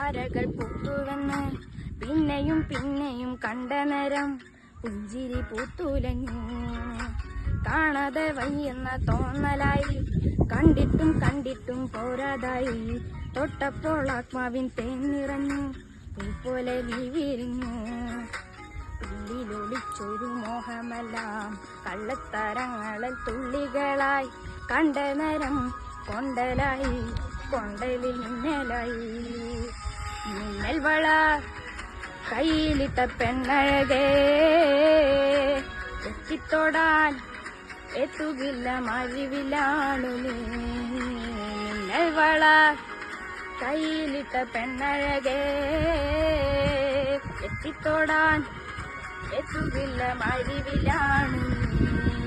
താരകൾ പൂത്തുവെന്ന് പിന്നെയും പിന്നെയും കണ്ട നേരം പുഞ്ചിരി പൂത്തുലഞ്ഞു. കാണാതെ വയ്യെന്ന തോന്നലായി, കണ്ടിട്ടും കണ്ടിട്ടും പോരാതായി. തൊട്ടപ്പോൾ ആത്മാവിൻ തേൻ നിറഞ്ഞു, പൂപോലെ നീ വിരിഞ്ഞു. ഉള്ളിലൊളിച്ചൊരു മോഹമെല്ലാം കള്ളത്തരങ്ങളിൽ തുള്ളികളായി. കണ്ട നേരം കൊണ്ടലായി, കൊണ്ടലിൽ മിന്നലായി. മിന്നൽ വള കയ്യിലിട്ട പെണ്ണഴകേ, എത്തിത്തൊടാൻ എത്തുകില്ല മഴിവിലാണു നീ. മിന്നൽ വള കയ്യിലിട്ട പെണ്ണഴകേ, എത്തിത്തൊടാൻ എത്തുകില്ല മഴിവിലാണു നീ.